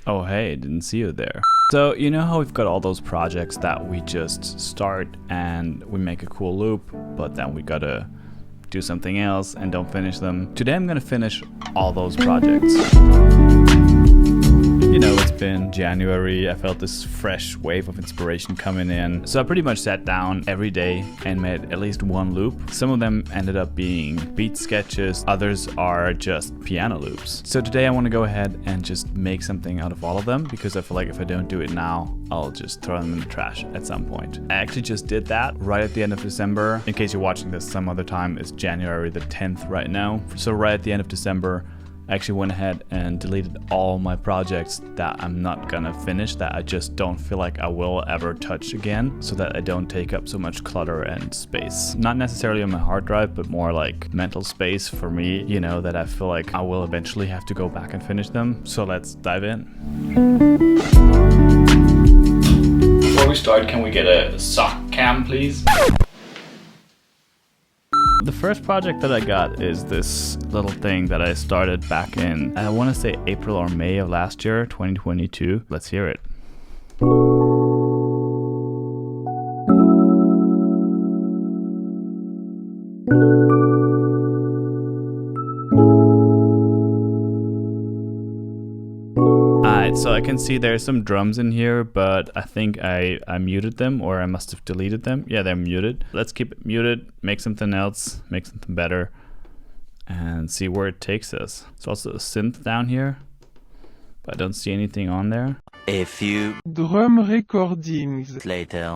Oh hey, didn't see you there. So you know how we've got all those projects that we just start and we make a cool loop, but then we gotta do something else and don't finish them. Today I'm gonna finish all those projects. You know, it's been January, I felt this fresh wave of inspiration coming in. So I pretty much sat down every day and made at least one loop. Some of them ended up being beat sketches, others are just piano loops. So today I want to go ahead and just make something out of all of them, because I feel like if I don't do it now, I'll just throw them in the trash at some point. I actually just did that right at the end of December. In case you're watching this some other time, it's January the 10th right now. So right at the end of December, I actually went ahead and deleted all my projects that I'm not gonna finish, that I just don't feel like I will ever touch again, so that I don't take up so much clutter and space. Not necessarily on my hard drive, but more like mental space for me, you know, that I feel like I will eventually have to go back and finish them. So let's dive in. Before we start, can we get a sock cam, please? The first project that I got is this little thing that I started back in, I want to say April or May of last year, 2022. Let's hear it. So I can see there's some drums in here, but I think I muted them, or I must have deleted them. Yeah, they're muted. Let's keep it muted, make something else, make something better, and see where it takes us. There's also a synth down here, but I don't see anything on there. A few drum recordings later.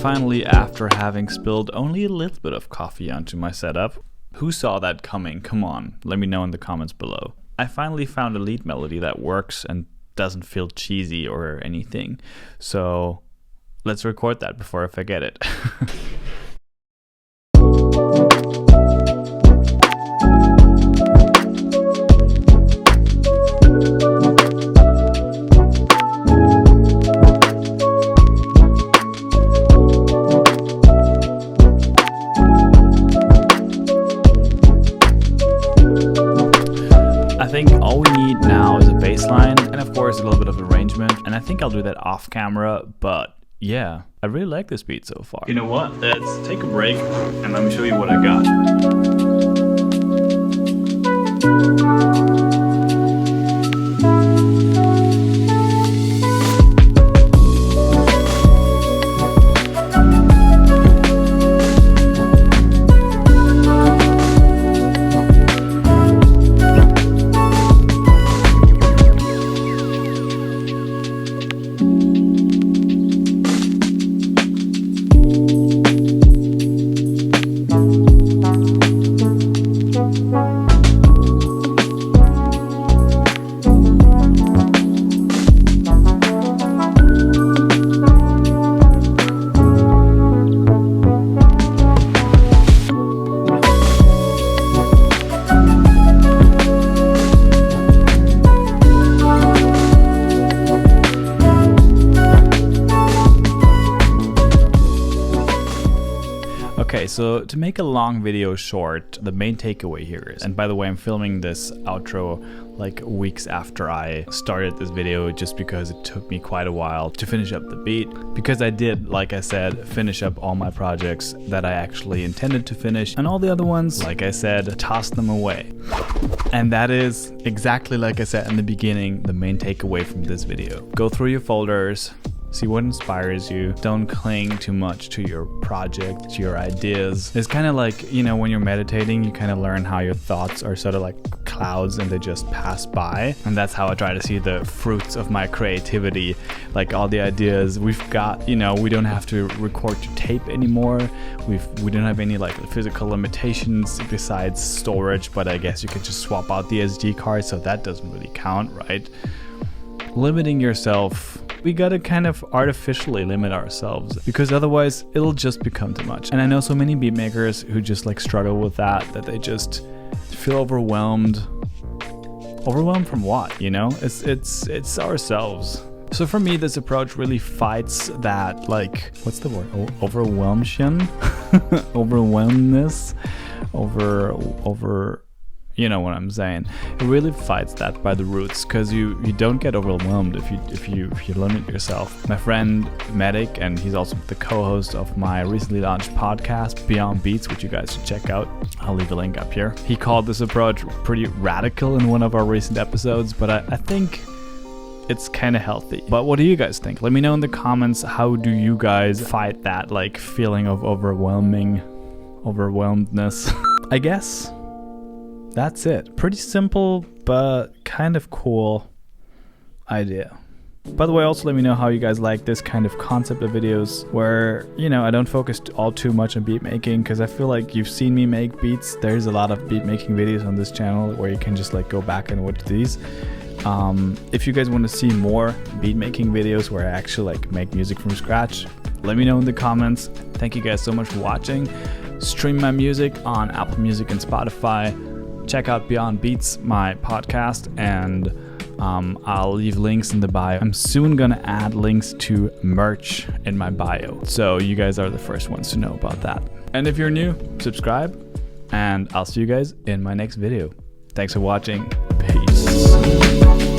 Finally, after having spilled only a little bit of coffee onto my setup, who saw that coming? Come on, let me know in the comments below. I finally found a lead melody that works and doesn't feel cheesy or anything. So let's record that before I forget it. I think all we need now is a bass line and of course a little bit of arrangement, and I think I'll do that off camera, but yeah, I really like this beat so far. You know what, let's take a break and let me show you what I got. Okay, so to make a long video short, the main takeaway here is, and by the way, I'm filming this outro like weeks after I started this video, just because it took me quite a while to finish up the beat, because I did, like I said, finish up all my projects that I actually intended to finish, and all the other ones, like I said, toss them away. And that is exactly like I said in the beginning, the main takeaway from this video. Go through your folders, see what inspires you. Don't cling too much to your project, to your ideas. It's kind of like, you know, when you're meditating, you kind of learn how your thoughts are sort of like clouds and they just pass by. And that's how I try to see the fruits of my creativity. Like all the ideas we've got, you know, we don't have to record to tape anymore. We don't have any like physical limitations besides storage, but I guess you could just swap out the SD card, so that doesn't really count, right? Limiting yourself We gotta kind of artificially limit ourselves, because otherwise it'll just become too much. And I know so many beat makers who just like struggle with that they just feel overwhelmed. Overwhelmed from what, you know? It's ourselves. So for me, this approach really fights that, like, what's the word? Overwhelmness? Over, you know what I'm saying. It really fights that by the roots, because you don't get overwhelmed if you limit yourself. My friend Medic, and he's also the co-host of my recently launched podcast, Beyond Beats, which you guys should check out. I'll leave a link up here. He called this approach pretty radical in one of our recent episodes, but I think it's kind of healthy. But what do you guys think? Let me know in the comments, how do you guys fight that like feeling of overwhelmedness? I guess that's it. Pretty simple, but kind of cool idea. By the way, also let me know how you guys like this kind of concept of videos where, you know, I don't focus all too much on beat making, because I feel like you've seen me make beats. There's a lot of beat making videos on this channel where you can just like go back and watch these. If you guys want to see more beat making videos where I actually like make music from scratch, let me know in the comments. Thank you guys so much for watching. Stream my music on Apple Music and Spotify. Check out Beyond Beats, my podcast, and I'll leave links in the bio. I'm soon gonna add links to merch in my bio, so you guys are the first ones to know about that. And if you're new, subscribe, and I'll see you guys in my next video. Thanks for watching. Peace.